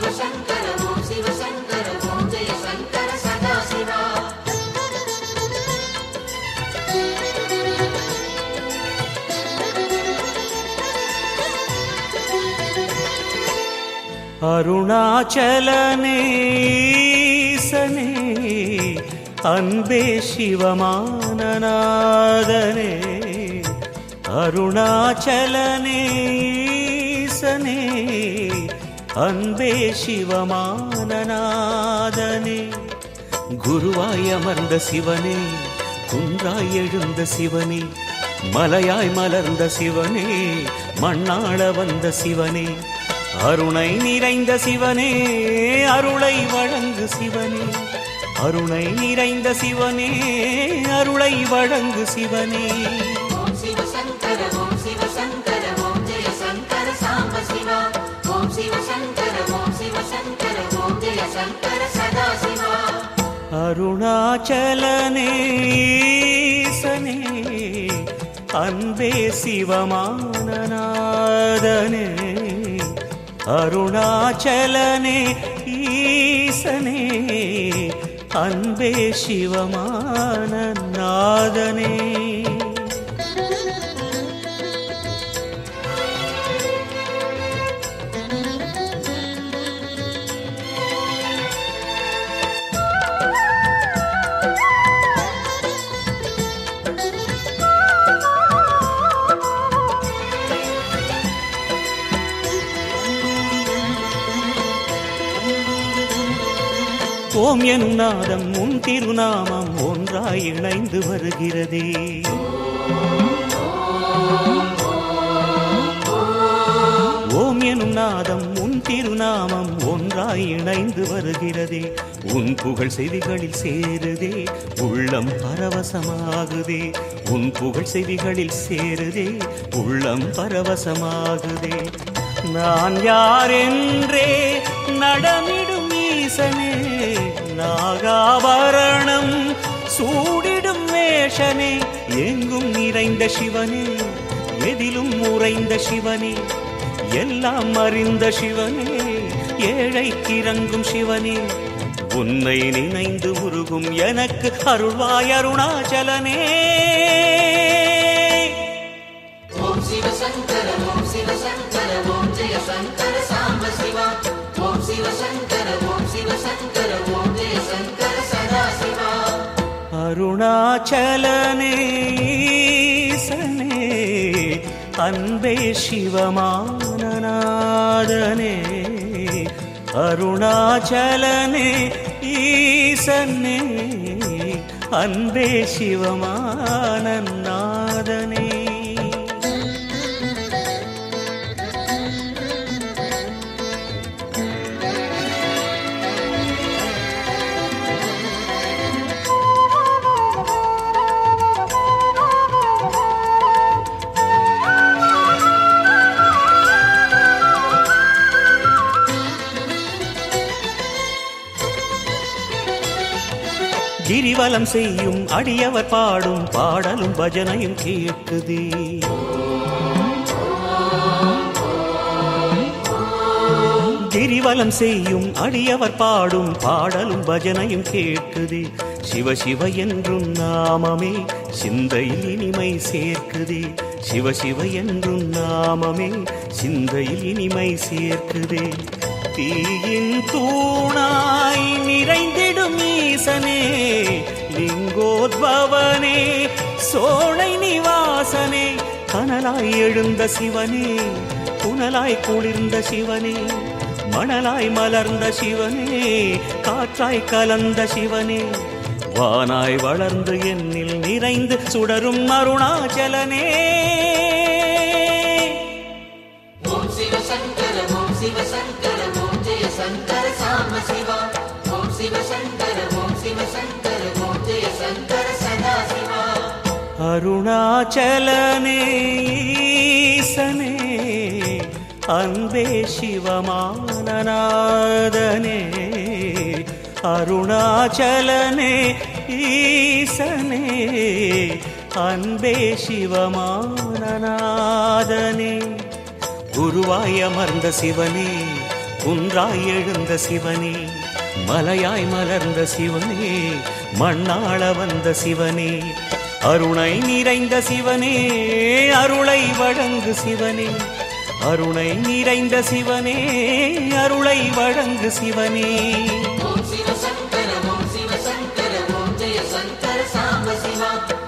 சிவசங்கர ஓம் சிவசங்கர ஓம் ஜெய சங்கர சதாசிவா. அருணாச்சலனேசனே அன்பே சிவமானநாதனே, அருணாச்சலனேசனே அன்பே சிவமானநாதனே. குருவாய் அமர்ந்த சிவனே, குன்றாய் எழுந்த சிவனே, மலையாய் மலர்ந்த சிவனே, மண்ணாள வந்த சிவனே, அருணை நிறைந்த சிவனே, அருளை வழங்கு சிவனே, அருணை நிறைந்த சிவனே, அருளை வழங்கு சிவனே. ஓம் சிவசங்கர ஓம் சிவசங்கர ஓம் ஜெய சங்கர சாம்ப சிவா. ஓம் சிவசங்கர ஓம் சிவசங்கர ஓம் ஜெய சங்கர சதாசிவா. அருணாச்சலனேசனே அன்பே சிவமானநாதனே, அருணாச்சலனே ஈசனே அன்பே சிவமானநாதனே. ஓம் எனும் நாதம் உன் திருநாமம் ஒன்றாய் இணைந்து வருகிறதே. ஓம் எனும் நாதம் உன் திருநாமம் ஒன்றாய் இணைந்து வருகிறதே. உன் புகழ் செவிகளில் சேருதே, உள்ளம் பரவசமாகுதே. உன் புகழ் செவிகளில் சேருதே, உள்ளம் பரவசமாகுதே. நான் யாரென்றே நடமிடும் ஈசனே, நாகாபரணம் சூடிடும் வேஷனே, எங்கும் நிறைந்த சிவனே, எதிலும் உறைந்த சிவனே, எல்லாம் அறிந்த சிவனே, ஏழைக்கு இறங்கும் சிவனே, உன்னை நினைந்து உருகும் எனக்கு அருள்வாய் அருணாச்சலனே. ஓம் சிவசங்கர ஓம் சிவசங்கர ஓம் ஜெய சங்கர சாம்ப சிவா. ஓம் சிவசங்கர ஓம் சிவசங்கர ஓம் ஜெய சங்கர சதாசிவா. அருணாச்சலனேசனே அன்பே சிவமானநாதனே, அருணாச்சலனே ஈசனே அன்பே சிவமானநாதனே. கிரிவலம் செய்யும் அடியவர் பாடும் பாடலும் பஜனையும் கேட்குதே. கிரிவலம் செய்யும் அடியவர் பாடும் பாடலும் பஜனையும் கேட்குதே. சிவ சிவ என்றும் நாமமே சிந்தையில் இனிமை சேர்க்குதே. சிவ சிவ என்றும் நாமமே சிந்தையில் இனிமை சேர்க்குதே. தீயின் தூணாய் நிறைந்திடும் ஈசனே, லிங்கோத்பவனே சோழை நிவாசனே, கனலாய் எழுந்த சிவனே, புனலாய் குளிர்ந்த சிவனே, மணலாய் மலர்ந்த சிவனே, காற்றாய் கலந்த சிவனே, வானாய் வளர்ந்து என்னில் நிறைந்து சுடரும் அருணாச்சலனே. ஓம் சிவசங்கர ஓம் சிவசங்கர ஓம் ஜெய சங்கர சாம்ப சிவா. ஓம் சிவசங்கர ஓம் சிவசங்கர ஓம் ஜெய சங்கர சதாசிவா. அருணாச்சலனே ஈசனே அன்பே சிவமானநாதனே, அருணாச்சலனே ஈசனே அன்பே சிவமானநாதனே. குருவாய் அமர்ந்த சிவனே, குன்றாய் எழுந்த சிவனே, மலையாய் மலர்ந்த சிவனே, மண்ணாள வந்த சிவனே, அருணை நிறைந்த சிவனே, அருளை வழங்கு சிவனே, அருணை நிறைந்த சிவனே, அருளை வழங்கு சிவனே. ஓம் சிவ சங்கர ஓம் சிவ சங்கர ஓம் ஜெய சங்கர சாம்ப சிவா.